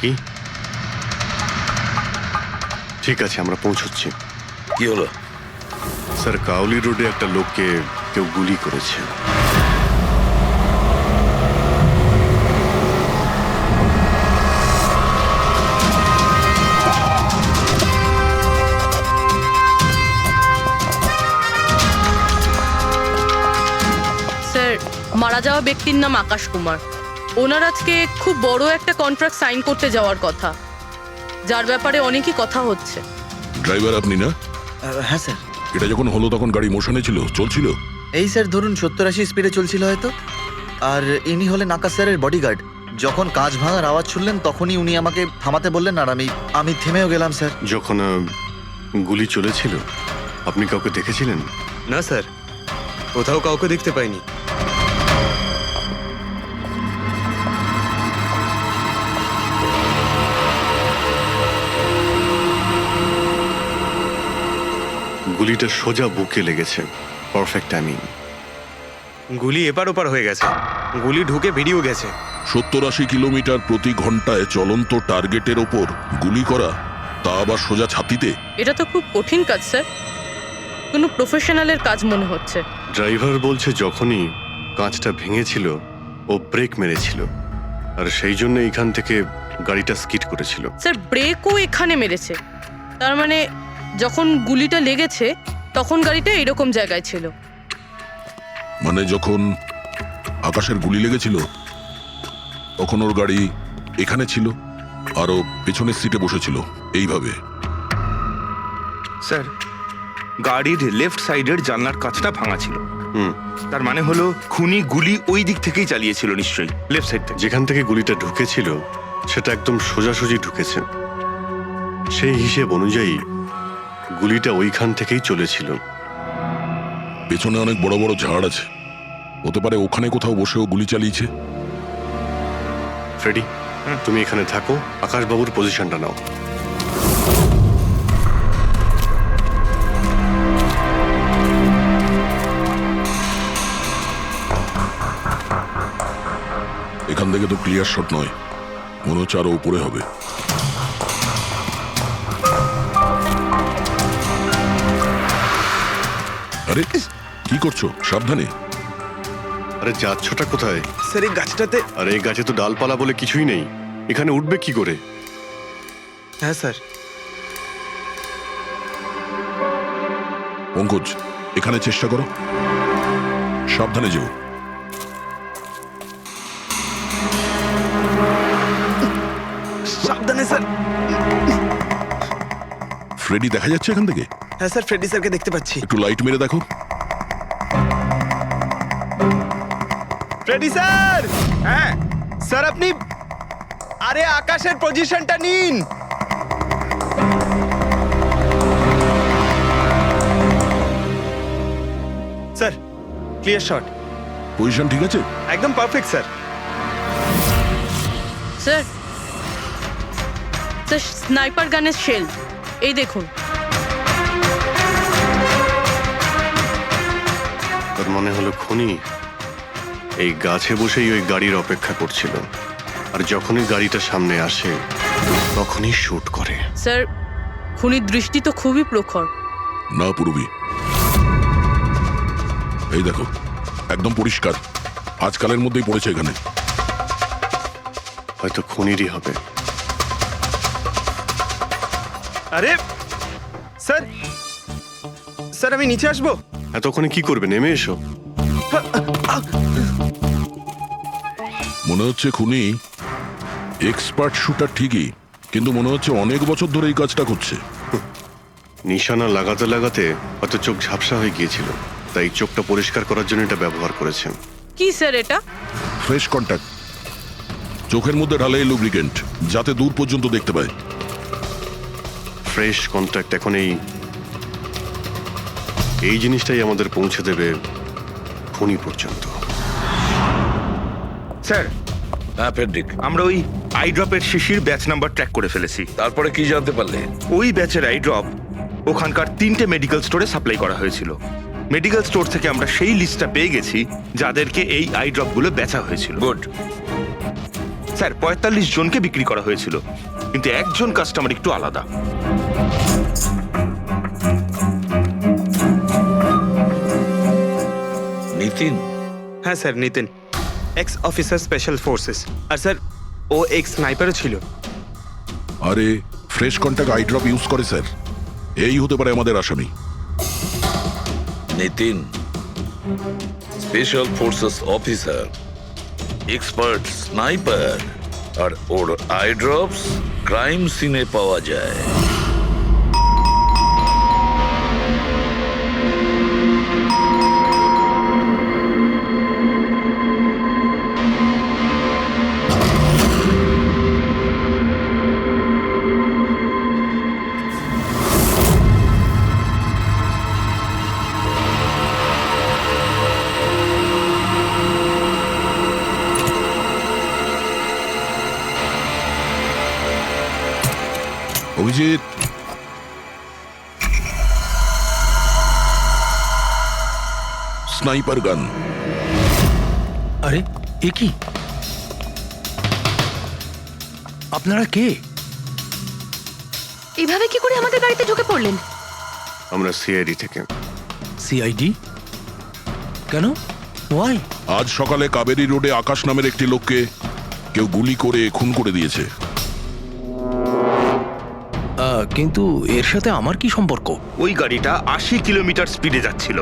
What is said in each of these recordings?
কি? ঠিক আছে, আমরা পৌঁছচ্ছি। কি হলো? স্যার, কাউলি রোডে একটা লোককে কেউ গুলি করেছে। স্যার, মারা যাওয়া ব্যক্তির নাম আকাশ কুমার। ওনার আজকে খুব বড় একটা কন্ট্রাক্ট সাইন করতে যাওয়ার কথা, যার ব্যাপারে অনেকই কথা হচ্ছে। ড্রাইভার আপনি না? হ্যাঁ স্যার। এটা যখন হলো তখন গাড়ি মোশনে ছিল, চলছিল? এই স্যার ধরুন 70-80 স্পিডে চলছিল হয়তো। আর ইনি হলেন আকাশ স্যারের বডিগার্ড। যখন কাঁচ ভাঙার আওয়াজ শুনলেন তখনই উনি আমাকে থামাতে বললেন, আর আমি থেমেও গেলাম স্যার। যখন গুলি চলেছিল আপনি কাউকে দেখেছিলেন? না স্যার, কোথাও কাউকে দেখতে পাইনি। গুলিটা সোজা বুকে লেগেছে। Perfect timing. গুলি এপার ওপার হয়ে গেছে, গুলি ঢুকে বেরিয়েও গেছে। 70-80 কিলোমিটার প্রতি ঘন্টায় চলন্ত টার্গেটের ওপর গুলি করা, তা আবার সোজা ছাতিতে। এটা তো খুব কঠিন কাজ স্যার, কোনো প্রফেশনালের কাজ মনে হচ্ছে। ড্রাইভার বলছে যখনই কাঁচটা ভেঙেছিল ও ব্রেক মেরেছিল, আর সেই জন্য এইখান থেকে গাড়িটা স্কিড করেছিল। স্যার, ব্রেকও এখানে মেরেছে, তার মানে যখন গুলিটা লেগেছে তখন গাড়িটা এরকম জায়গায় ছিল। মানে যখন আকাশের গুলি লেগেছিল তখন ওর গাড়ি এখানে ছিল, আর ও পেছনের সিটে বসেছিল এইভাবে। স্যার, গাড়ির লেফট সাইডের জানলার কাঁচটা ভাঙা ছিল। তার মানে হলো খুনি গুলি ওই দিক থেকেই চালিয়েছিল, নিশ্চয়ই লেফট সাইড থেকে। যেখান থেকে গুলিটা ঢুকেছিল সেটা একদম সোজাসুজি ঢুকেছে। সেই হিসেব অনুযায়ী গুলিটা ওইখান থেকেই চলেছিল। পেছনে অনেক বড় বড় ঝাড় আছে, হতে পারে ওখানে কোথাও বসেও গুলি চালিয়েছে। ফ্রেডি, তুমি এখানে থাকো, আকাশবাবুর পজিশনটা নাও। এখান থেকে তো ক্লিয়ার শট নয়, মনে হচ্ছে আরো উপরে হবে। আরে কি করছো? সাবধানে। আরে যাচ্ছটা কোথায়? স্যার, এই গাছটাতে। আরে এই গাছে তো ডালপালা বলে কিছুই নেই, এখানে উঠবে কি করে? হ্যাঁ স্যার। পঙ্কজ, এখানে চেষ্টা করো, সাবধানে যেও। সাবধানে স্যার। ফ্রেডি দেখা যাচ্ছে এখান থেকে? হ্যাঁ স্যার, ফ্রেডি স্যারকে দেখতে পাচ্ছি। একটু লাইট মেরে দেখো। Freddie sir! হ্যাঁ স্যার, আপনি আরে আকাশের পজিশনটা নিন। Sir, clear shot. পজিশন ঠিক আছে? একদম perfect sir. Sir, sir, sniper গানের শেল এই দেখুন। তার মনে হলো খুনি এই গাছে বসেই ওই গাড়ির অপেক্ষা করছিল, আর যখনই গাড়িটা সামনে আসে তখনই শুট করে। স্যার, খুনির দৃষ্টি তো খুবই প্রখর। না পূর্বী, এই দেখো একদম পরিষ্কার, আজকালের মধ্যেই পড়েছে এখানে। হয়তো খুনিরই হবে। আরে স্যার, স্যার আমি নিচে আসবো? এতক্ষণে কি করবে? নেমে এসো। মনে হচ্ছে খুনি এক্সপার্ট শুটার ঠিকই, কিন্তু মনে হচ্ছে অনেক বছর ধরে এই কাজটা করছে। নিশানা লাগাতে লাগাতে হয়তো চোখ ঝাপসা হয়ে গিয়েছিল, তাই চোখটা পরিষ্কার করার জন্য এটা ব্যবহার করেছেন। কি স্যার এটা? ফ্রেশ কন্ট্যাক্ট, চোখের মধ্যে ঢালে লুব্রিকেন্ট, যাতে দূর পর্যন্ত দেখতে পায়। ফ্রেশ কন্ট্যাক্ট এখন এই জিনিসটাই আমাদের পৌঁছে দেবে খুনি পর্যন্ত। স্যার, হ্যাঁ ফেডরিক, আমরা ওই আই ড্রপের শিশির ব্যাচ নাম্বার ট্র্যাক করে ফেলেছি। তারপরে কি জানতে পারলে? ওই ব্যাচের আই ড্রপ ওখানকার 3টে মেডিকেল স্টোরে সাপ্লাই করা হয়েছিল। মেডিকেল স্টোর থেকে আমরা সেই লিস্টটা পেয়ে গেছি যাদেরকে এই আই ড্রপগুলো বেচা হয়েছিল। গুড। স্যার ৪৫ জনকে বিক্রি করা হয়েছিল, কিন্তু একজন কাস্টমার একটু আলাদা। নিতিন, হ্যাঁ sir, Nitin, ex officer special forces. আর স্যার ও এক্স স্নাইপারও ছিল। আরে fresh contact eye drop use করে স্যার, এই হতে পারে আমাদের আসামি। Nitin special forces officer, expert sniper, আর ওর আই ড্রপস ক্রাইম সিনে পাওয়া যায়। অভিজিৎ, স্নাইপার গান। আরে এ কি? আপনারা কে? এভাবে কি করে আমাদের বাড়িতে ঢুকে পড়লেন? আমরা সিআইডি থেকে। সিআইডি? কেন? ওয়াই? আজ সকালে কাবেরী রোডে আকাশ নামের একটি লোককে কেউ গুলি করে খুন করে দিয়েছে। কিন্তু এর সাথে আমার কি সম্পর্ক? ওই গাড়িটা ৮০ কিলোমিটার স্পিডে যাচ্ছিল,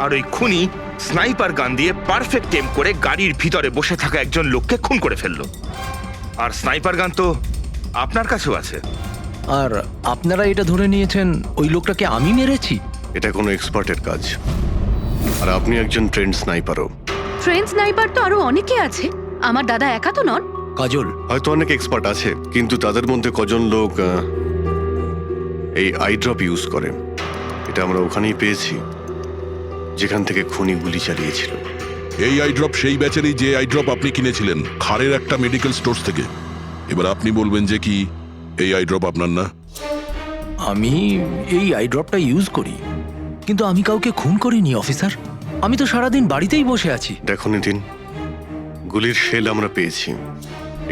আর ওই খুনি স্নাইপার গান দিয়ে পারফেক্ট এম করে গাড়ির ভিতরে বসে থাকা একজন লোককে খুন করে ফেললো। আর স্নাইপার গান তো আপনার কাছেও আছে। আর আপনারা এটা ধরে নিয়েছেন ওই লোকটাকে আমি মেরেছি? এটা কোনো এক্সপার্টের কাজ, আর আপনি একজন ট্রেন্ড স্নাইপারও। ট্রেন স্নাইপার তো আরো অনেকে আছে, আমার দাদা একা তো নন। কাজল, হয়তো অনেক এক্সপার্ট আছে, কিন্তু তাদের মধ্যে কজন লোক এই আই ড্রপ ইউজ করে। এটা আমরা ওখানেই পেয়েছি যেখান থেকে খুনি গুলি চালিয়েছিল। এই আই ড্রপ সেই ব্যাচেরই যে আই ড্রপ আপনি কিনেছিলেন খারের একটা মেডিকেল স্টোর থেকে। এবার আপনি বলবেন যে কি এই আই ড্রপ আপনার না? আমি এই আই ড্রপটা ইউজ করি, কিন্তু আমি কাউকে খুন করিনি অফিসার। আমি তো সারাদিন বাড়িতেই বসে আছি। দেখো নিতিন, গুলির শেল আমরা পেয়েছি,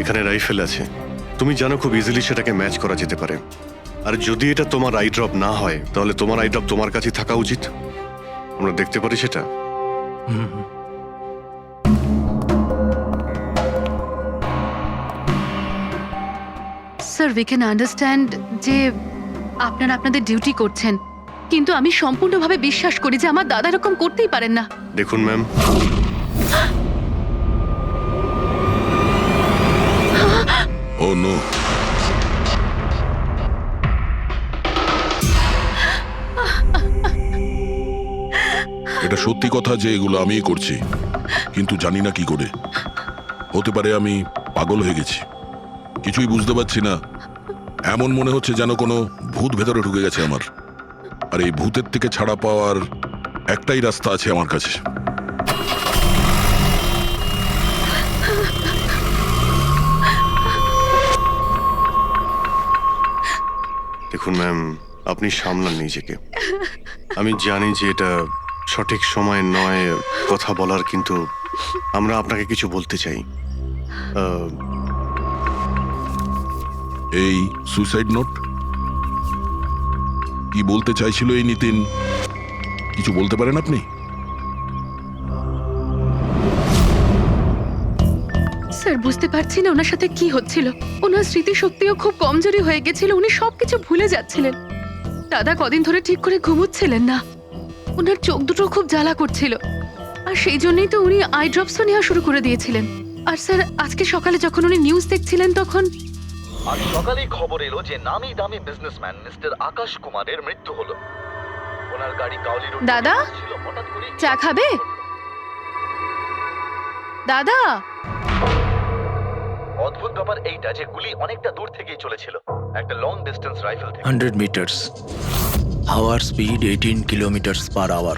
এখানে রাইফেল আছে। তুমি জানো খুব ইজিলি সেটাকে ম্যাচ করা যেতে পারে। আর যদি এটা তোমার আই ড্রপ না হয়, তাহলে তোমার আই ড্রপ তোমার কাছে থাকা উচিত। আমরা দেখতে পারি সেটা। স্যার, উই ক্যান আন্ডারস্ট্যান্ড যে আপনারা আপনাদের ডিউটি করছেন, কিন্তু আমি সম্পূর্ণভাবে বিশ্বাস করি যে আমার দাদা এরকম করতেই পারেন না। দেখুন ম্যাম, ও নো, এটা সত্যি কথা যে এগুলো আমিই করছি, কিন্তু জানি না কি করে। হতে পারে আমি পাগল হয়ে গেছি, কিছুই বুঝতে পারছি না। এমন মনে হচ্ছে যেন কোনো ভূত ভেতরে ঢুকে গেছে আমার। আর এই ভূতের থেকে ছাড়া পাওয়ার একটাই রাস্তা আছে আমার কাছে। দেখুন ম্যাম, আপনি সামলান নিজেকে। আমি জানি যে এটা সঠিক সময় নয় কথা বলার, কিন্তু আমরা আপনাকে কিছু বলতে চাই। এই সুইসাইড নোট কি বলতে চাইছিল এই নিতিন? কিছু বলতে পারেন আপনি? স্যার, বুঝতে পারছি না ওনার সাথে কি হচ্ছিল। ওনার স্মৃতিশক্তিও খুব কমজোরি হয়ে গেছিল, উনি সবকিছু ভুলে যাচ্ছিলেন। দাদা কদিন ধরে ঠিক করে ঘুমোচ্ছিলেন না, ওনার চোখ দুটো খুব জ্বালা করছিল, আর সেই জন্যই তো উনি আই ড্রপসও নেওয়া শুরু করে দিয়েছিলেন। আর স্যার, আজকে সকালে যখন উনি নিউজ দেখছিলেন তখন আজ সকালেই খবর এলো যে নামি দামি বিজনেসম্যান মিস্টার আকাশ কুমারের মৃত্যু হলো। ওনার গাড়ি কাউলি রোড দাদা, ছিল, হঠাৎ করে চা খাবে? দাদা, অদ্ভুত ব্যাপার এইটা যে গুলি অনেকটা দূর থেকেই চলেছিল, একটা লং ডিস্টেন্স রাইফেল থেকে। 100 মিটার্স, হাওয়ার speed 18 kilometres per hour,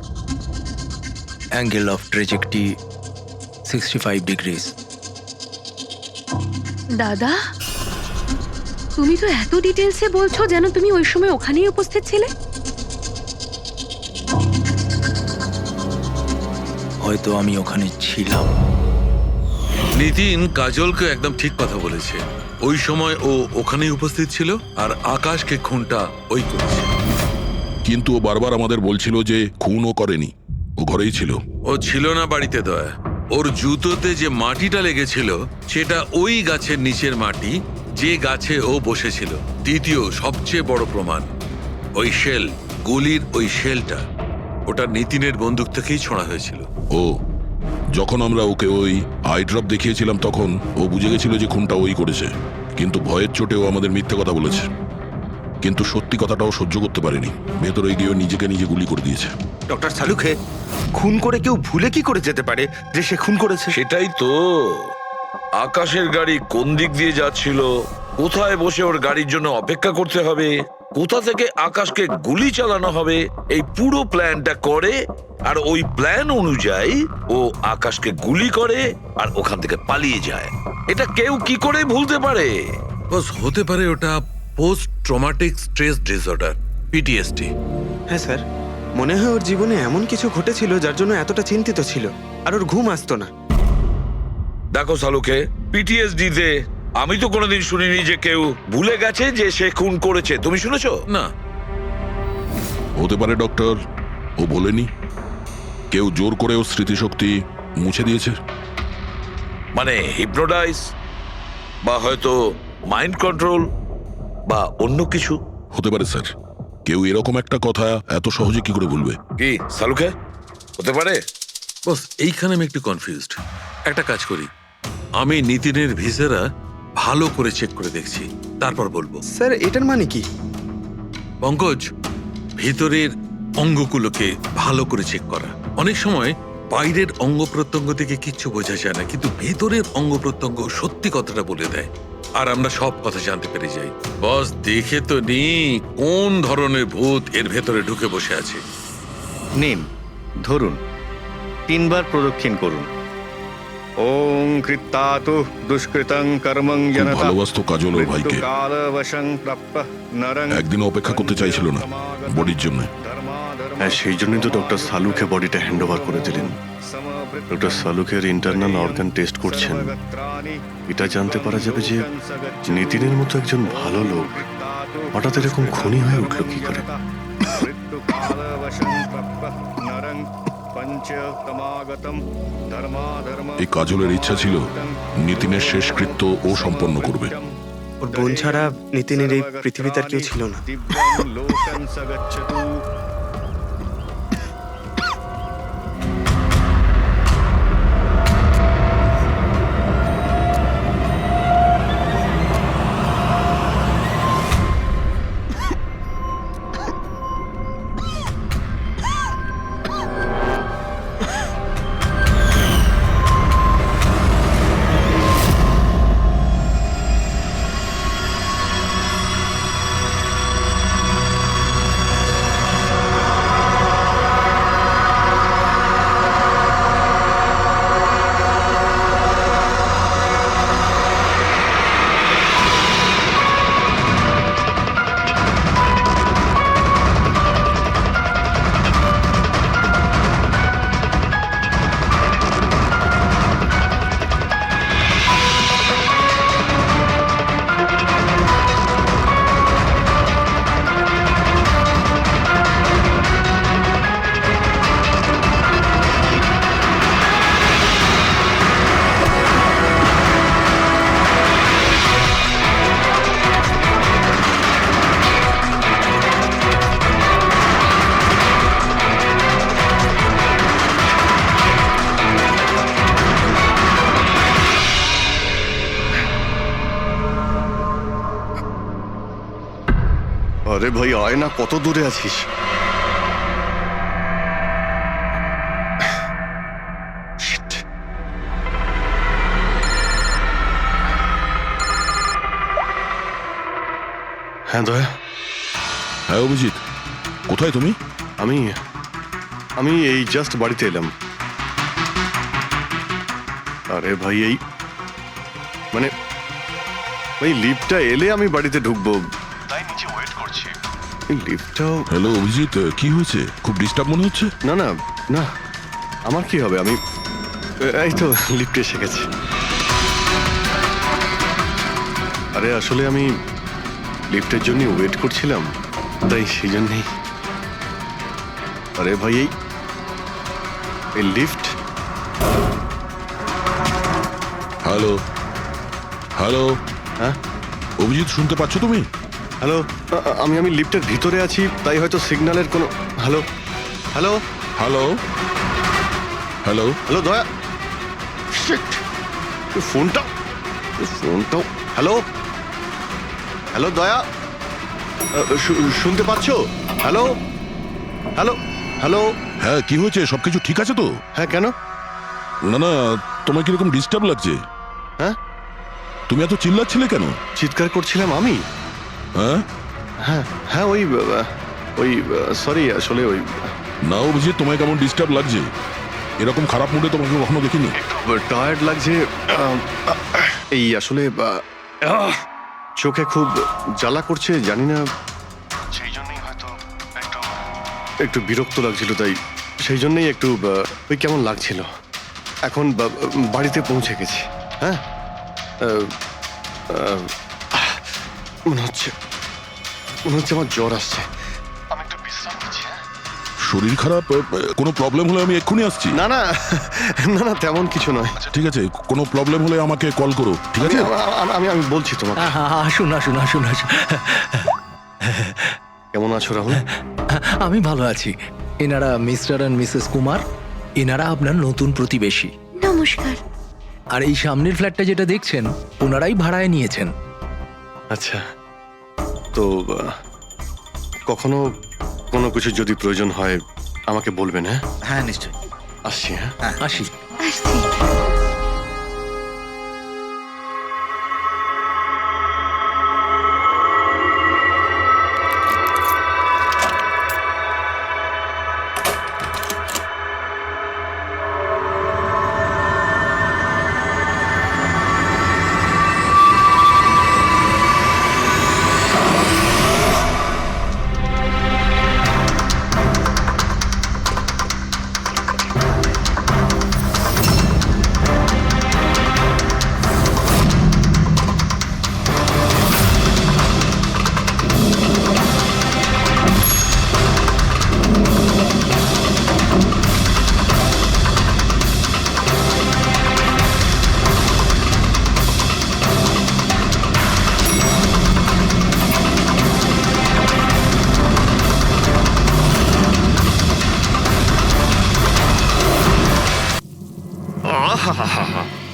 angle of trajectory 65 degrees. দাদা, তুমি তো এত ডিটেলসে বলছো যেন তুমি ওই সময় ওখানেই উপস্থিত ছিলে। হয়তো আমি ওখানে ছিলাম, নিতিন কাজলকে একদম ঠিক কথা বলেছে। ওই সময় ও ওখানেই উপস্থিত ছিল আর আকাশকে খুনটা ওই করেছে। কিন্তু ও বারবার আমাদের বলছিল যে খুনও করেনি, ও ঘরেই ছিল। ও ছিল না বাড়িতে দয়া। ওর জুতোতে যে মাটিটা লেগেছিল সেটা ওই গাছের নিচের মাটি যে গাছে ও বসেছিল। দ্বিতীয় সবচেয়ে বড় প্রমাণ, ওই শেল, গুলির ওই শেলটা, ওটা নিতিনের বন্দুক থেকেই ছোঁড়া হয়েছিল। ও যখন আমরা ওকে ওই আই ড্রপ দেখিয়েছিলাম তখন ও বুঝে গেছিল যে খুনটা ওই করেছে, কিন্তু ভয়ের চোটেও আমাদের মিথ্যে কথা বলেছে। কিন্তু সত্যি কথাটাও সহ্য করতে পারেনি, ভেতরে গিয়ে নিজেকে নিজে গুলি করে দিয়েছে। ডক্টর সালুখে, খুন করে কেউ ভুলে কি করে যেতে পারে যে সে খুন করেছে? সেটাই তো, আকাশের গাড়ি কোন দিক দিয়ে যাচ্ছিল, কোথায় বসে ওর গাড়ির জন্য অপেক্ষা করতে হবে, কোথা থেকে আকাশকে গুলি চালানো হবে, এই পুরো প্ল্যানটা করে আর ওই প্ল্যান অনুযায়ী ও আকাশকে গুলি করে আর ওখান থেকে পালিয়ে যায়। এটা কেউ কি করে ভুলতে পারে? বস, হতে পারে ওটা post traumatic stress disorder, PTSD. হ্যাঁ স্যার, মনে হয় ওর জীবনে এমন কিছু ঘটেছিল যার জন্য এতটা চিন্তিত ছিল আর ওর ঘুম আসতো না। দেখো সালুকে, পিটিএসডি তে আমি তো কোনোদিন শুনিনি যে কেউ ভুলে গেছে যে সে খুন করেছে। তুমি শুনেছো? না। হতে পারে ডক্টর, ও বলেনি, কেউ জোর করে ওর স্মৃতিশক্তি মুছে দিয়েছে। মানে হিপনোটাইজ, বা হয়তো মাইন্ড কন্ট্রোল, বা অন্য কিছু। হতে পারে স্যার, কেউ এরকম একটা কথা এত সহজে কি করে ভুলবে? কি সালুকে, হতে পারে? বস, এইখানে আমি একটু কনফিউজড। একটা কাজ করি, আমি নিতিনের ভিসেরা ভালো করে চেক করে দেখছি, তারপর বলবো। স্যার, এটার মানে কি? পঙ্কজ, ভিতরের অঙ্গগুলোকে ভালো করে চেক করা। অনেক সময় বাইরের অঙ্গ প্রত্যঙ্গ থেকে কিচ্ছু বোঝা যায় না, কিন্তু ভেতরের অঙ্গ প্রত্যঙ্গ সত্যি কথাটা বলে দেয় আর আমরা সব কথা জানতে পেরে যাই। বস, দেখে তো নি কোন ধরনের ভূত এর ভেতরে ঢুকে বসে আছে। নিন, ধরুন, 3 বার প্রদক্ষিণ করুন। ওং কৃত্তাতু দুষ্কৃতং কর্মং খুব জনতা ভালোবাসতো কাজল ওর ভাইকে। মৃত্যুকালবশং প্রাপ্যঃ নরং একদিন অপেক্ষা করতে চাইছিল না বডির জন্য। হ্যাঁ, সেই জন্যই তো ডক্টর সালুকে বডিটা হ্যান্ড ওভার করে দিলেন। ডক্টর সালুকের ইন্টারনাল অর্গান টেস্ট করছেন। এটা জানতে পারা যাবে যে নিতিনের মতো একজন ভালো লোক হঠাৎ এরকম খুনি হয়ে উঠল কি করে। এই কাজলের ইচ্ছা ছিল নিতিনের শেষকৃত্য ও সম্পন্ন করবে। ওর বোন ছাড়া নিতিনের এই পৃথিবীতে আর কেউ ছিল না। আরে ভাই, আয় না, কত দূরে আছিস? Shit. হ্যাঁ দয়া। হ্যাঁ অভিজিৎ, কোথায় তুমি? আমি আমি এই জাস্ট বাড়িতে এলাম। আরে ভাই, এই মানে ওই লিফটটা এলে আমি বাড়িতে ঢুকবো, তাই নিচে ওয়েট করছি। এই লিফটটাও। হ্যালো অভিজিৎ, কি হয়েছে? খুব ডিস্টার্ব মনে হচ্ছে। না না না, আমার কি হবে, আমি এই তো লিফটে এসে গেছি। আরে আসলে আমি লিফটের জন্য ওয়েট করছিলাম, তাই সেই জন্যেই। আরে ভাই, এই লিফট। হ্যালো হ্যালো, হ্যাঁ অভিজিৎ শুনতে পাচ্ছ তুমি? হ্যালো, আমি লিফটের ভিতরে আছি, তাই হয়তো সিগন্যালের কোনো। Hello hello hello hello, hello দয়া, শিট, ফোনটা। হ্যালো হ্যালো দয়া, শুনতে পাচ্ছো? Hello hello hello. হ্যাঁ কি হয়েছে, সবকিছু ঠিক আছে তো? হ্যাঁ কেন? না না, তোমার কিরকম ডিস্টার্ব লাগছে? হ্যাঁ, তুমি এত চিল্লাচ্ছিলে কেন? চিৎকার করছিলাম আমি? হ্যাঁ হ্যাঁ হ্যাঁ, ওই সরি, আসলে ওই না অভিজিৎ, তোমায় কেমন ডিস্টার্ব লাগছে? এরকম খারাপ মুডে তোমাকে কখনো দেখিনি। টায়ার্ড লাগছে। এই আসলে চোখে খুব জ্বালা করছে, জানি না, সেই জন্যই হয়তো একটু বিরক্ত লাগছিল, তাই সেই জন্যই একটু ওই কেমন লাগছিল। এখন বাড়িতে পৌঁছে গেছি। হ্যাঁ, মনে হচ্ছে আমার জ্বর আসছে। আমি একটু বিশ্রাম নিচ্ছি। শরীর খারাপ, কোনো প্রবলেম হলে আমি এক্ষুনি আসছি। না না না না, তেমন কিছু নয়। ঠিক আছে, কোনো প্রবলেম হলে আমাকে কল করো, ঠিক আছে? আমি বলছি তোমাকে। আসুন আসুন আসুন আসুন। কেমন আছো রাহুল? আমি ভালো আছি। এনারা মিস্টার অ্যান্ড মিসেস কুমার, এনারা আপনার নতুন প্রতিবেশী। নমস্কার। আর এই সামনের ফ্ল্যাটটা যেটা দেখছেন, ওনারাই ভাড়ায় নিয়েছেন। আচ্ছা, তো কখনো কোনো কিছু যদি প্রয়োজন হয় আমাকে বলবেন। হ্যাঁ হ্যাঁ নিশ্চয়ই। আসছি। হ্যাঁ আসি। আসছি।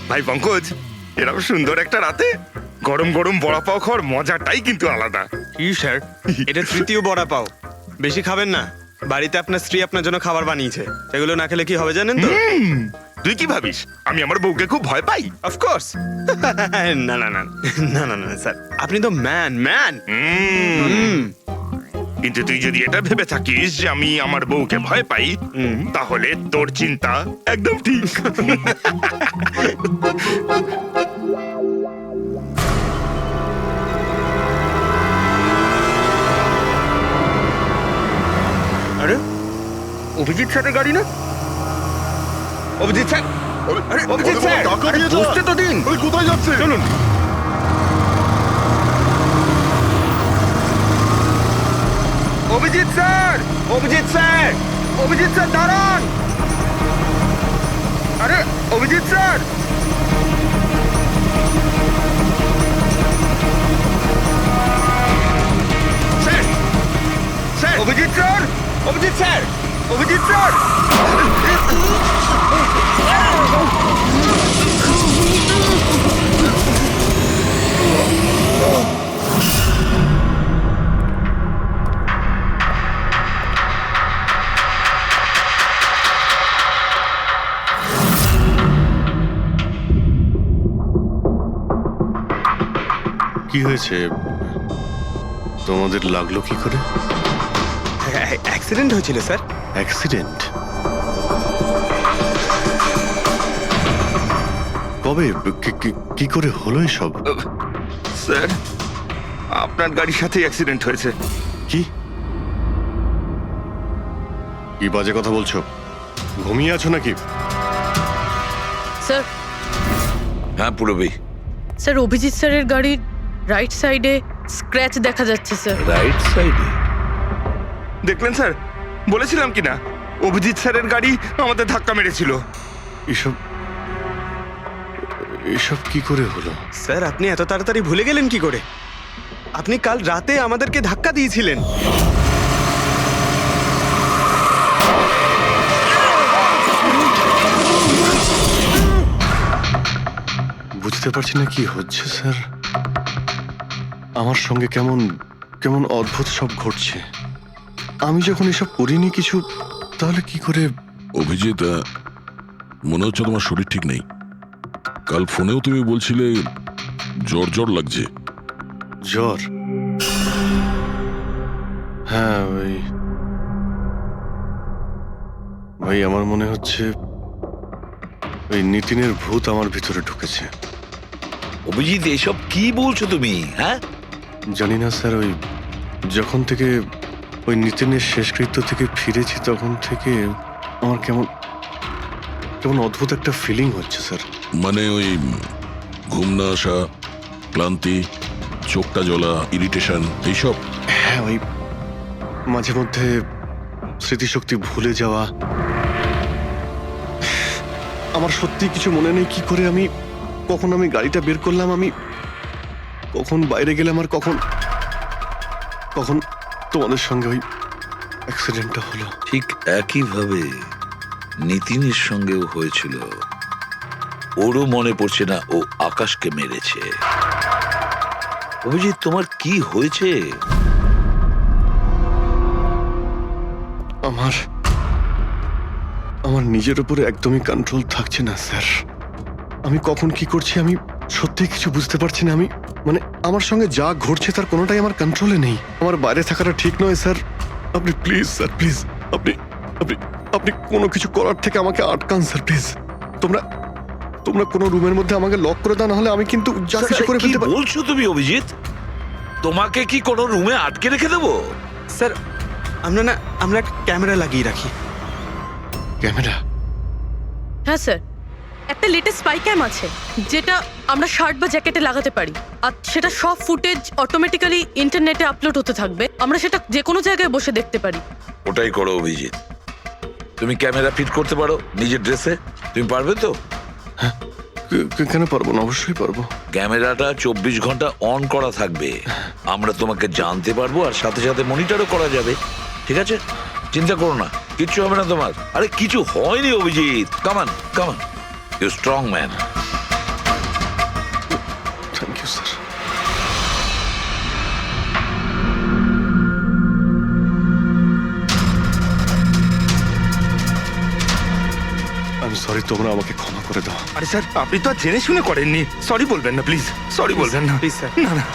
ভাই পঙ্কজ, এরকম সুন্দর একটা রাতে গরম গরম বড়া পাও খাওয়ার মজাটাই কিন্তু আলাদা। কি স্যার, এটা তৃতীয় বড়া পাও। বেশি খাবেন না, বাড়িতে আপনার স্ত্রী আপনার জন্য খাবার বানিয়েছে। এগুলো না খেলে কি হবে জানেন তো? তুই কি ভাবিস আমি আমার বউকে খুব ভয় পাই? অফকোর্স। না না না না না না স্যার, আপনি তো ম্যান। কিন্তু তুই যদি এটা ভেবে থাকিস যে আমি আমার বউকে ভয় পাই, তাহলে তোর চিন্তা একদম ঠিক। আরে অভিজিৎ স্যারের গাড়ি না? অভিজিৎ স্যার, আরে অভিজিৎ স্যার, আরে বুঝতে তো দিন। কোথায় যাচ্ছে? চলুন। Abhijit sir, Abhijit sir, Abhijit sir দাঁড়ান। আরে Abhijit sir, sir, sir, Abhijit sir, Abhijit sir, Abhijit sir. কি হয়েছে? তোমাদের লাগলো কি করে? অ্যাক্সিডেন্ট হয়েছিল স্যার। অ্যাক্সিডেন্ট? কবে? কি করে হলো এসব? স্যার, আপনার গাড়ির সাথে অ্যাক্সিডেন্ট হয়েছে। কি কি বাজে কথা বলছো? ঘুমিয়ে আছো নাকি? স্যার, হ্যাঁ পুরবী, স্যার অভিজিৎ স্যারের গাড়ির রাইট সাইডে স্ক্র্যাচ দেখা যাচ্ছে স্যার। রাইট সাইডে? দেখলেন স্যার, বলেছিলাম কি না অভিজিৎ স্যারের গাড়ি আমাদের ধাক্কা মেরেছিল। এসব এসব কি করে হলো? স্যার আপনি এত তাড়াতাড়ি ভুলে গেলেন কি করে? আপনি কাল রাতে আমাদেরকে ধাক্কা দিয়েছিলেন। বুঝতে পারছি না কি হচ্ছে স্যার। আমার সঙ্গে কেমন কেমন অদ্ভুত সব ঘটছে। আমি যখন এসব করিনি কিছু, তাহলে কি করে? অভিজিৎ, মনে হচ্ছে তোমার শরীর ঠিক নেই। কাল ফোনেও তুমি বলছিলে জ্বর জ্বর লাগছে। জ্বর? হ্যাঁ ভাই আমার মনে হচ্ছে ওই নিতিনের ভূত আমার ভিতরে ঢুকেছে। অভিজিৎ, এসব কি বলছো তুমি? হ্যাঁ, জানি না স্যার, ওই যখন থেকে ওই নিতিনের শেষকৃত্য থেকে ফিরেছি তখন থেকে আমার কেমন কেমন অদ্ভুত একটা ফিলিং হচ্ছে স্যার। মানে ওই ঘুম না আসা, ক্লান্তি, চোখটা জ্বলা, ইরিটেশন, এইসব? হ্যাঁ, ওই মাঝে মধ্যে স্মৃতিশক্তি ভুলে যাওয়া। আমার সত্যি কিছু মনে নেই কি করে আমি কখন আমি গাড়িটা বের করলাম, আমি কখন বাইরে গেলাম, আর কখন কখন তোমাদের সঙ্গে ওই অ্যাক্সিডেন্টটা হলো। ঠিক একইভাবে নিতিনের সঙ্গেও হয়েছিল। ওরও মনে পড়ছে না ও আকাশকে মেরেছে। অভিজিৎ, তোমার কি হয়েছে? আমার আমার নিজের উপরে একদমই কন্ট্রোল থাকছে না স্যার। আমি কখন কি করছি আমি সত্যি কিছু বুঝতে পারছি না। আমি মানে আমার সঙ্গে যা ঘটছে তার কোনোটাই আমার কন্ট্রোলে নেই। আমার বাইরে থাকাটা ঠিক নয় স্যার। আপনি প্লিজ স্যার, প্লিজ আপনি আপনি আপনি কোনো কিছু করার থেকে আমাকে আটকান স্যার, প্লিজ। তোমরা তোমরা কোনো রুমের মধ্যে আমাকে লক করে দাও, না হলে আমি কিন্তু যা কিছু করে কি ফেলতে পারি। বলছো তুমি অভিজিৎ? তোমাকে কি কোনো রুমে আটকে রেখে দেবো? স্যার আমরা একটা ক্যামেরা লাগিয়ে রাখি। ক্যামেরা? হ্যাঁ স্যার, একটা লেটেস্ট স্পাই ক্যাম আছে যেটা আমরা শার্ট বা জ্যাকেটে লাগাতে পারি, আর সেটা সব ফুটেজ অটোমেটিক্যালি ইন্টারনেটে আপলোড হতে থাকবে। আমরা সেটা যে কোনো জায়গায় বসে দেখতে পারি। ওটাই করো অভিজিৎ। তুমি ক্যামেরা ফিট করতে পারো নিজের ড্রেসে? তুমি পারবে তো? কেন পারবো না? অবশ্যই পারবো। ক্যামেরাটা 24 ঘন্টা অন করা থাকবে। আমরা তোমাকে জানতে পারবো, আর সাথে সাথে মনিটরও করা যাবে। ঠিক আছে, চিন্তা করো না, কিচ্ছু হবে না তোমার। আরে কিছু হয়নি Abhijit. Come on come on, you strong man. Thank you sir. আমি সরি, তোমরা আমাকে ক্ষমা করে দাও। আরে স্যার, আপনি তো আর জেনে শুনে করেননি। সরি বলবেন না প্লিজ, সরি বলবেন না প্লিজ স্যার। না না।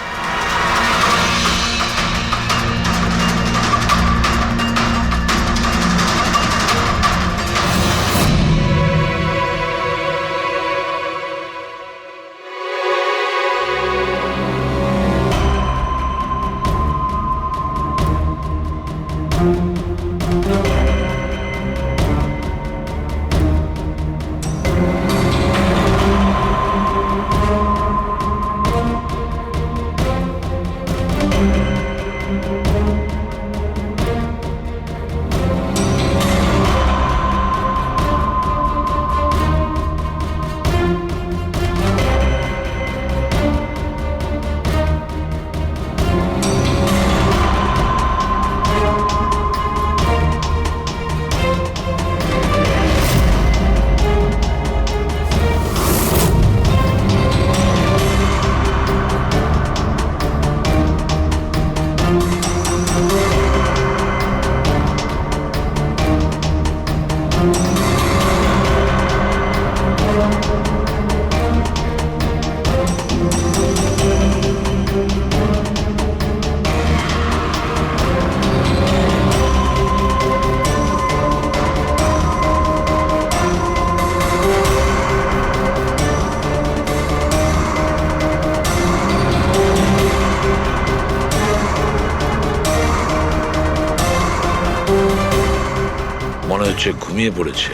মনে হচ্ছে ঘুমিয়ে পড়েছে।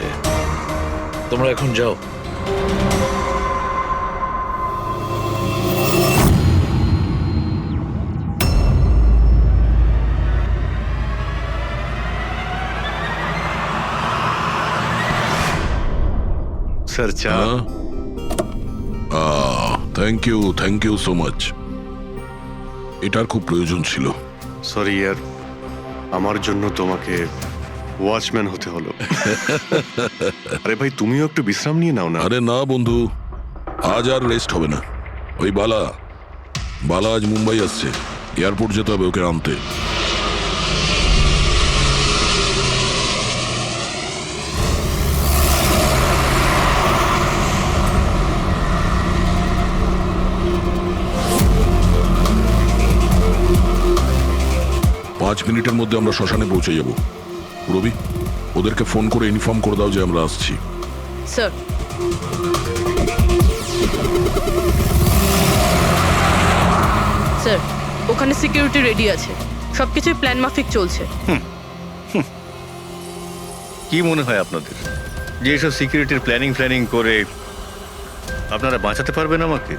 তোমরা এখন যাও। স্যার চা। Thank you so much. এটার খুব প্রয়োজন ছিল। সরি ইয়ার, আমার জন্য তোমাকে ওয়াচম্যান হতে হলো। আরে ভাই, তুমিও একটু বিশ্রাম নিয়ে নাও না। আরে না বন্ধু, আজ আর রেস্ট হবে না। ওই বালা আজ মুম্বাই আসছে, এয়ারপোর্ট যেতে হবে ওকে আনতে। পাঁচ মিনিটের মধ্যে আমরা শ্মশানে পৌঁছে যাব। রবি, ওদেরকে ফোন করে ইনফর্ম করে দাও যে আমরা আসছি। স্যার, স্যার ওখানে সিকিউরিটি রেডি আছে, সবকিছুই প্ল্যান মাফিক চলছে। কি মনে হয় আপনাদের যে এসব সিকিউরিটির প্ল্যানিং করে আপনারা বাঁচাতে পারবেন আমাকে?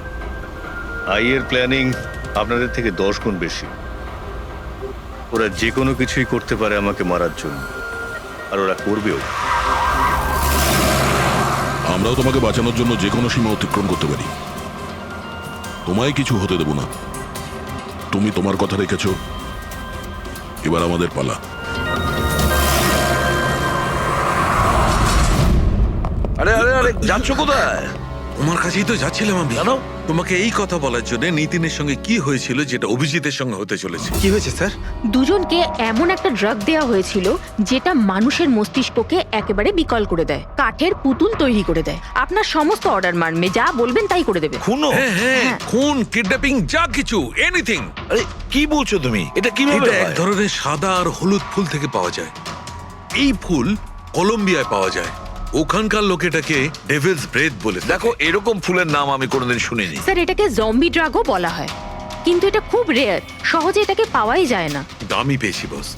আইয়ের প্ল্যানিং আপনাদের থেকে 10 গুণ বেশি। ওরা যে কোনো কিছুই করতে পারে আমাকে মারার জন্য, আর ওরা করবেও। আমরাও তোমাকে বাঁচানোর জন্য যে কোনো সীমা অতিক্রম করতে পারি। তোমায় কিছু হতে দেব না। তুমি তোমার কথা রেখেছো, এবার আমাদের পালা। আরে আরে আরে, যাচ্ছ কোথায়? তোমার কাছেই তো যাচ্ছিলাম আমি। জানো তোমাকে এই কথা বলার জন্য নিতিনের সঙ্গে কি হয়েছিল যেটা অভিজিতের সঙ্গে হতে চলেছে। কি হয়েছে স্যার? দুজনকে এমন একটা ড্রাগ দেওয়া হয়েছিল যেটা মানুষের মস্তিষ্ককে একেবারে বিকল করে দেয়, কাঠের পুতুল তৈরি করে দেয়। আপনার সমস্ত অর্ডার মানবে, যা বলবেন তাই করে দেবে। খুনো? হ্যাঁ হ্যাঁ, খুন, কিডন্যাপিং, যা কিছু, এনিথিং। আরে কি বলছো তুমি? এটা কিভাবে এটা এক হয়? ধরনের সাদা আর হলুদ ফুল থেকে পাওয়া যায়। এই ফুল কলম্বিয়ায় পাওয়া যায়। ওখানকার লোক এটাকে ডেভিলস ব্রেথ বলে থাকে। দেখো, এরকম ফুলের নাম আমি কোনোদিন শুনিনি। স্যার, এটাকে জম্বি ড্রাগও বলা হয়, কিন্তু এটা খুব রেয়ার, সহজে এটাকে পাওয়াই যায় না। দামি পেয়েছি বস,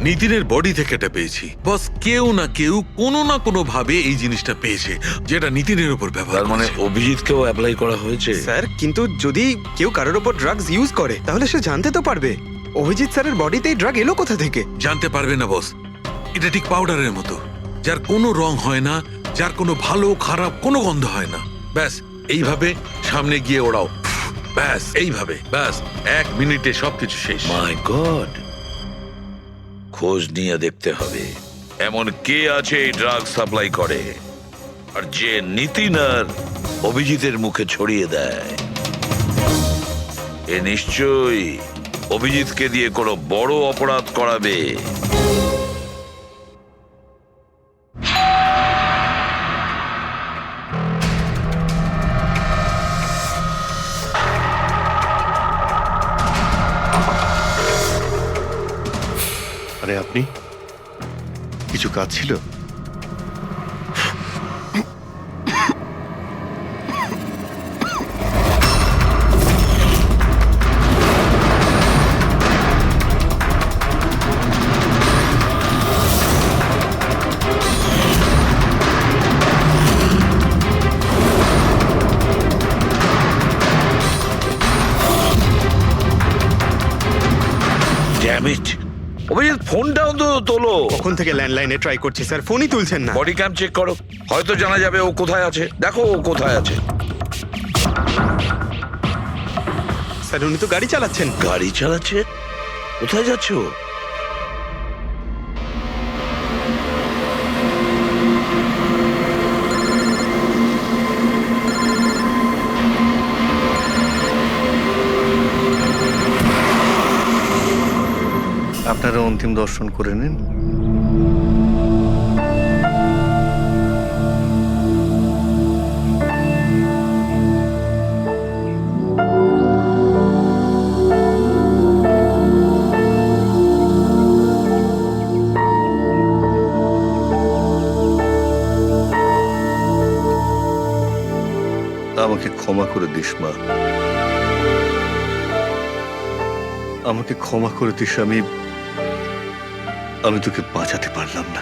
নিতিনের বডি থেকে এটা পেয়েছি বস। কেউ না কেউ কোনো না কোনো ভাবে এই জিনিসটা পেয়েছে, যেটা নিতিনের উপর ব্যবহার তার মানে করেছে। অভিজিৎকেও অ্যাপ্লাই করা হয়েছে। স্যার, কিন্তু যদি কেউ কারোর ওপর ড্রাগস ইউজ করে তাহলে সে জানতে তো পারবে অভিজিৎ স্যারের বডিতে এই ড্রাগ এলো কোথা থেকে। জানতে পারবে না বস। এটা ঠিক পাউডারের মতো, যার কোনো রং হয় না, যার কোনো ভালো খারাপ কোনো গন্ধ হয় না। ব্যাস এইভাবে সামনে গিয়ে ওড়াও, ব্যাস এইভাবে, ব্যাস 1 মিনিটে সবকিছু শেষ। মাই গড, খোঁজ নিয়ে দেখতে হবে এমন কে আছে এই ড্রাগ সাপ্লাই করে, আর যে নিতিন আর অভিজিতের মুখে ছড়িয়ে দেয়। এ নিশ্চয়ই অভিজিৎকে দিয়ে কোনো বড় অপরাধ করাবে। আরে আপনি, কিছু কাজ ছিল? ড্যাম ইট, অভিজিৎ ফোনটা অন্তত তোলো। কখন থেকে ল্যান্ডলাইনে ট্রাই করছি স্যার, ফোনই তুলছেন না। বডি ক্যাম চেক করো, হয়তো জানা যাবে ও কোথায় আছে। দেখো ও কোথায় আছে। স্যার, উনি তো গাড়ি চালাচ্ছেন। গাড়ি চালাচ্ছে? কোথায় যাচ্ছে ও? আপনারা অন্তিম দর্শন করে নিন। আমাকে ক্ষমা করে দিস মা, আমাকে ক্ষমা করে দিস। আমি তোকে বাঁচাতে পারলাম না।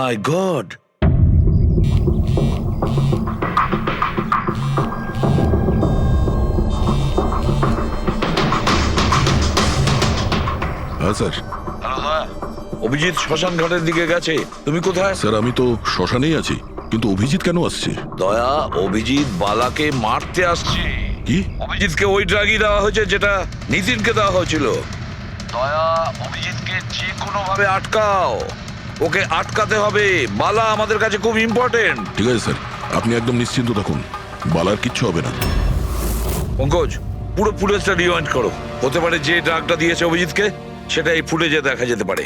মাই গড! হ্যাঁ স্যার। অভিজিৎ শ্মশান ঘাটের দিকে গেছে। তুমি কোথায়? স্যার আমি তো শ্মশানেই আছি, কিন্তু অভিজিৎ কেন আসছে? দয়া, অভিজিৎ বালাকে মারতে আসছে। কি? অভিজিৎকে ওই ড্রাগই দেওয়া হয়েছে যেটা নিতিনকে দেওয়া হয়েছিল। দয়া, অভিজিৎকে যে কোনো ভাবে আটকাও। ওকে আটকাতে হবে। বালা আমাদের কাছে খুব ইম্পর্টেন্ট। ঠিক আছে স্যার, আপনি একদম নিশ্চিন্ত থাকুন, বালার কিচ্ছু হবে না। পঙ্কজ, পুরো ফুটেজটা রিওয়াইন্ড করো। হতে পারে যে ড্রাগটা দিয়েছে অভিজিৎকে সেটা এই ফুটেজে দেখা যেতে পারে।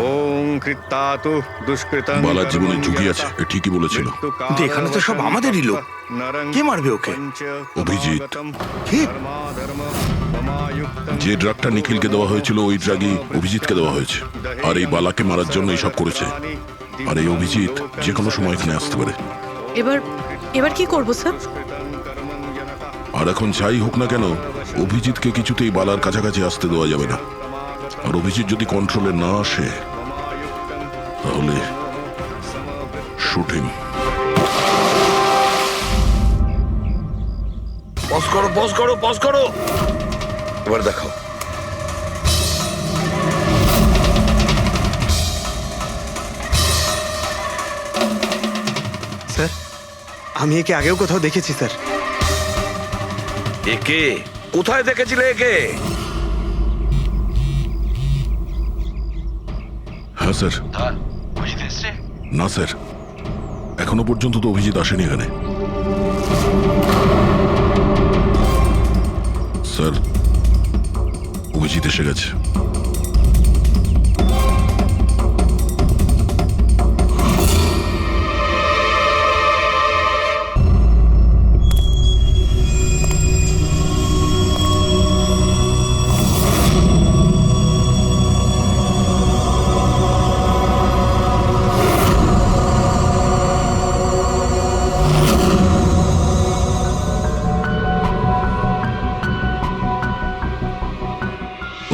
ওম কৃত্তাতু দুষ্কৃতং বালার জীবনে ঝুঁকি আছে, এ ঠিকই বলেছিল। কিন্তু এখানে তো সব আমাদেরই লোক। কে মারবে ওকে? অভিজিৎ। কি? যে ড্রাগটা নিখিলকে দেওয়া হয়েছিল ওই ড্রাগই অভিজিৎকে দেওয়া হয়েছে, আর এই বালাকে মারার জন্য এইসব করেছে। আর এই অভিজিৎ যে কোনো সময় এখানে আসতে পারে। এবার কি করব স্যার? আর এখন যাই হোক না কেন, অভিজিৎকে কিছুতেই বালার কাছাকাছি আসতে দেওয়া যাবে না। আর অভিজিৎ যদি কন্ট্রোলে না আসে তাহলে শুটিং। পজ করো, পজ করো, পজ করো। এবার দেখাও। স্যার, আমি একে আগেও কোথাও দেখেছি স্যার। একে কোথায় দেখেছিলে একে? হ্যাঁ স্যার। না স্যার, এখনো পর্যন্ত তো অভিজিৎ আসেনি এখানে। স্যার, অভিজিৎ এসে গেছে।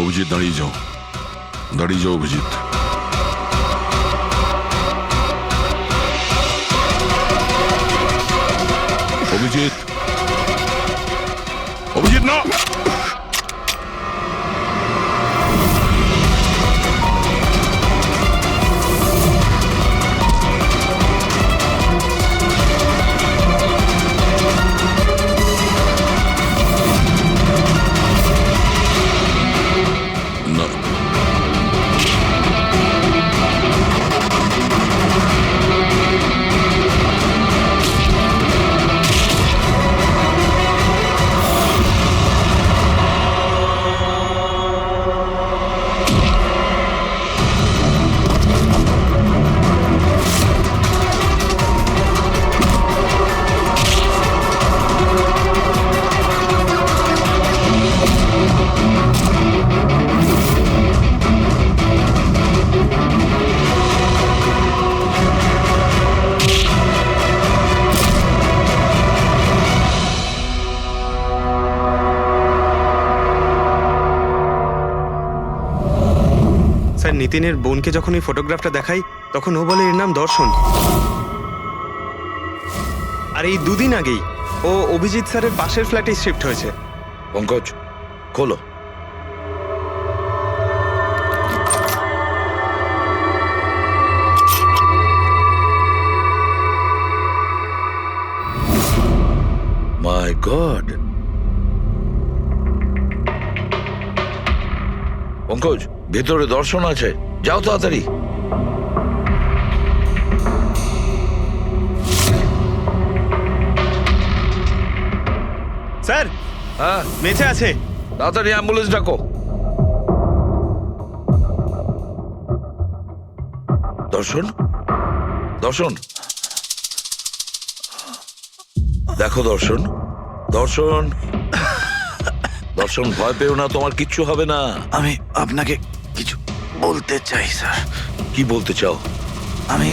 অভিজিৎ দাঁড়িয়ে যাও, দাঁড়িয়ে যাও অভিজিৎ। অভিজিৎ, অভিজিৎ না। না। স্যার, নিতিনের বোনকে যখন এই ফটোগ্রাফটা দেখাই তখন ও বলে এর নাম দর্শন। আর এই দুদিন আগেই ও অভিজিৎ স্যারের পাশের ফ্ল্যাটে শিফট হয়েছে। পঙ্কজ, খোলো। মাই গড! পঙ্কজ, ভেতরে দর্শন আছে, যাও তাড়াতাড়ি। স্যার, হ্যাঁ, বেঁচে আছে। তাড়াতাড়ি অ্যাম্বুলেন্স ডাকো। দর্শন, দর্শন, দেখো দর্শন, দর্শন, দর্শন, ভয় পেও না, তোমার কিচ্ছু হবে না। আমি আপনাকে কিছু বলতে চাই স্যার। কি বলতে চাও? আমি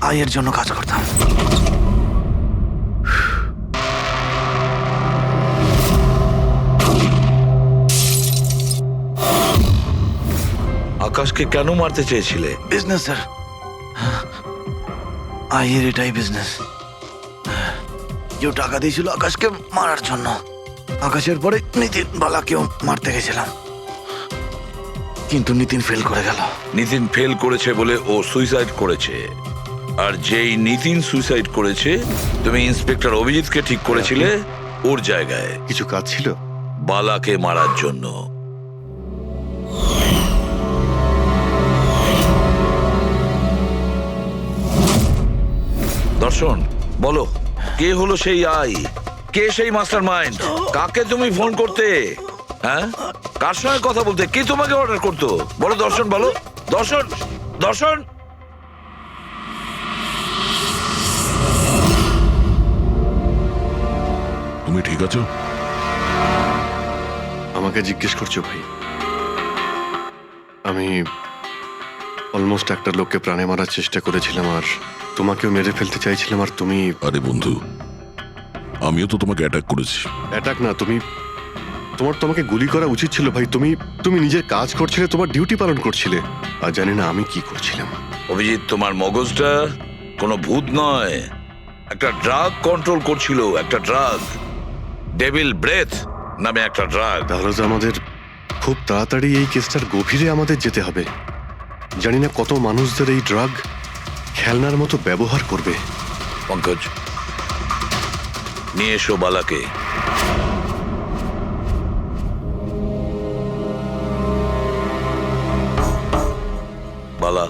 আয়ের জন্য কাজ করতাম। আকাশকে কেন মারতে চেয়েছিলে? বিজনেস স্যার, আইয়ের এটাই বিজনেস। কেউ টাকা দিয়েছিল আকাশকে মারার জন্য। আকাশের পরে নিতিন বালাকেও মারতে গেছিলাম, কিন্তু নিতিন ফেল করে গেল। নিতিন ফেল করেছে বলে ও সুইসাইড করেছে, আর যেই নিতিন সুইসাইড করেছে তুমি ইন্সপেক্টর অভিজিৎকে ঠিক করেছিলে ওর জায়গায় কিছু কাজ ছিল? বালাকে মারার জন্য। দর্শন, বলো কে হলো সেই আই? কে সেই মাস্টার মাইন্ড? কাকে তুমি ফোন করতে? হ্যাঁ, কার সঙ্গে কথা বলতে? কে তোমাকে অর্ডার করতো? বলো দর্শন, বলো। দর্শন, দর্শন। তুমি ঠিক আছো? আমাকে জিজ্ঞেস করছো ভাই? আমি অলমোস্ট একটা লোককে প্রাণে মারার চেষ্টা করেছিলাম, আর তোমাকেও মেরে ফেলতে চাইছিলাম, আর তুমি... আরে বন্ধু, আমিও তো তোমাকে অ্যাটাক করেছি। অ্যাটাক না, তোমার তোমাকে গুলি করা উচিত ছিল ভাই। তুমি নিজের কাজ করছিলে, তোমার ডিউটি পালন করছিলে, আর জানি না আমি কি করছিলাম। অভিজিৎ, তোমার মগজটা কোনো ভূত নয়, একটা ড্রাগ কন্ট্রোল করছিল। একটা ড্রাগ, ডেভিল ব্রেথ নামে একটা ড্রাগ। তাহলে তো আমাদের খুব তাড়াতাড়ি এই কেসটার গভীরে আমাদের যেতে হবে। জানি না কত মানুষদের এই ড্রাগ খেলনার মতো ব্যবহার করবে। পঙ্কজ, নিয়ে এসো বালাকে। বালা,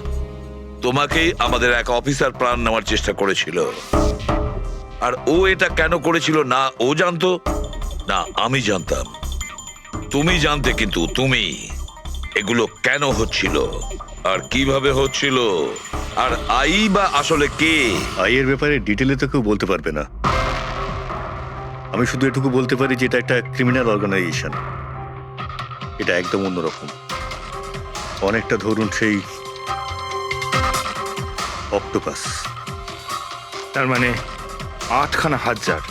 তোমাকেই আমাদের এক অফিসার প্রাণ নেওয়ার চেষ্টা করেছিল, আর ও এটা কেন করেছিল না ও জানতো না আমি জানতাম। তুমি জানতে, কিন্তু তুমি এগুলো কেন হচ্ছিল আর কিভাবে হচ্ছিল, আর আই বা আসলে কে? আইয়ের ব্যাপারে ডিটেলে তো কেউ বলতে পারবে না। আমি শুধু এটুকু বলতে পারি যে এটা একটা ক্রিমিনাল অর্গানাইজেশন। এটা একদম অন্যরকম, অনেকটা ধরুন সেই অক্টোপাস। তার মানে 8খানা হাজার।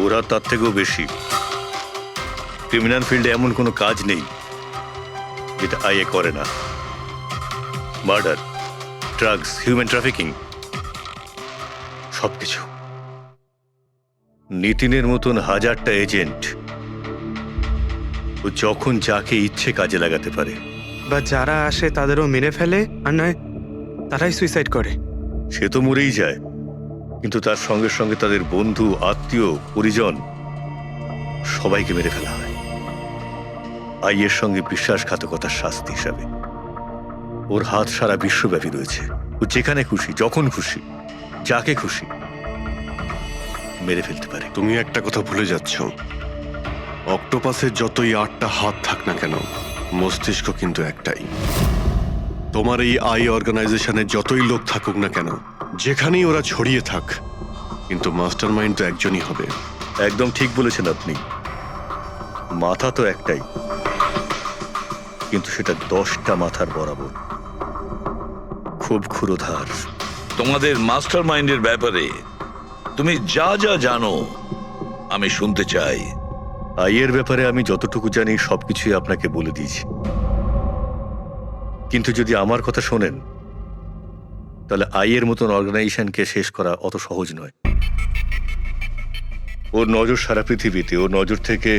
ওরা তার থেকেও বেশি। ক্রিমিনাল ফিল্ডে এমন কোনো কাজ নেই যেটা আইএ করে না। মার্ডার, ড্রাগস, হিউম্যান ট্রাফিকিং, সবকিছু। নিতিনের মতন হাজারটা এজেন্ট, ও যখন যাকে ইচ্ছে কাজে লাগাতে পারে। বা যারা আসে তাদেরও মেরে ফেলে, আর নয় তারাই সুইসাইড করে। সে তো মরেই যায়, কিন্তু তার সঙ্গে সঙ্গে তাদের বন্ধু, আত্মীয়, পরিজন সবাইকে মেরে ফেলা হয় আইয়ের সঙ্গে বিশ্বাসঘাতকতার শাস্তি হিসাবে। ওর হাত সারা বিশ্বব্যাপী রয়েছে। ও যেখানে খুশি, যখন খুশি, যাকে খুশি মেরে ফেলতে পারে। তুমি একটা কথা ভুলে যাচ্ছ, অক্টোপাসের যতই 8টা হাত থাক না কেন, মস্তিষ্ক কিন্তু একটাই। তোমার এই আই অর্গানাইজেশনে যতই লোক থাকুক না কেন, যেখানেই ওরা ছড়িয়ে থাক, কিন্তু মাস্টার মাইন্ড তো একজনই হবে। একদম ঠিক বলেছেন আপনি। মাথা তো একটাই, কিন্তু সেটা 10টা মাথার বরাবর, খুব ক্ষুরোধার। তোমাদের মাস্টার মাইন্ডের ব্যাপারে তুমি যা যা জানো আমি শুনতে চাই। আইয়ের ব্যাপারে আমি যতটুকু জানি সবকিছুই আপনাকে বলে দিয়েছি, কিন্তু যদি আমার কথা শোনেন তাহলে আইয়ের মতন অর্গানাইজেশনকে শেষ করা অত সহজ নয়। ওর নজর সারা পৃথিবীতে, ওর নজর থেকে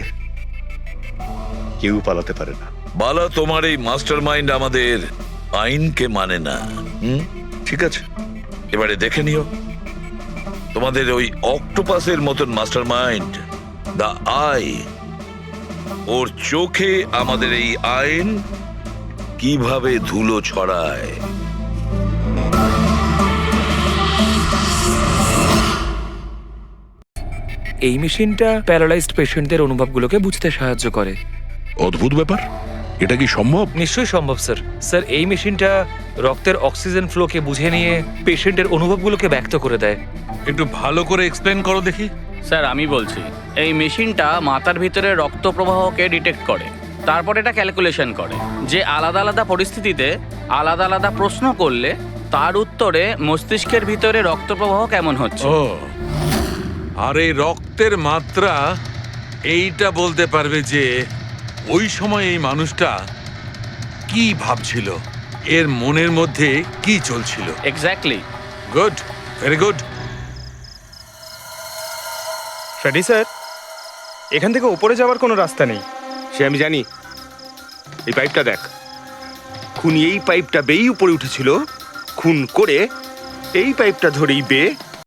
কেউ পালাতে পারে না। বালা, তোমার এই মাস্টার মাইন্ড আমাদের আইনকে মানে না। ঠিক আছে, এবারে দেখে নিও তোমাদের ওই অক্টোপাসের মতন মাস্টার মাইন্ড, দা আই, ওর চোখে আমাদের এই আইন কিভাবে ধুলো ছড়ায়। এই মেশিনটা প্যারালাইজড পেশেন্টদের অনুভবগুলোকে বুঝতে সাহায্য করে। অদ্ভুত ব্যাপার, এটা কি সম্ভব? নিশ্চয়ই সম্ভব স্যার। স্যার, এই মেশিনটা রক্তের অক্সিজেন ফ্লোকে বুঝে নিয়ে পেশেন্টের অনুভবগুলোকে ব্যক্ত করে দেয়। একটু ভালো করে এক্সপ্লেন করো দেখি। স্যার, আমি বলছি, এই মেশিনটা মাথার ভিতরে রক্ত প্রবাহকে ডিটেক্ট করে, তারপর এটা ক্যালকুলেশন করে যে আলাদা আলাদা পরিস্থিতিতে আলাদা আলাদা প্রশ্ন করলে তার উত্তরে মস্তিষ্কের ভিতরে রক্ত প্রবাহ কেমন হচ্ছে। ও, আর এই রক্তের মাত্রা এইটা বলতে পারবে যে ওই সময় এই মানুষটা কি ভাবছিল, এর মনের মধ্যে কি চলছিল। Exactly. Good, very good. Freddie sir, এখান থেকে ওপরে যাওয়ার কোনো রাস্তা নেই। সে আমি জানি। এই পাইপটা দেখ, খুনি এই পাইপটা বেয়েই উপরে উঠেছিল, খুন করে এই পাইপটা ধরেই বেয়ে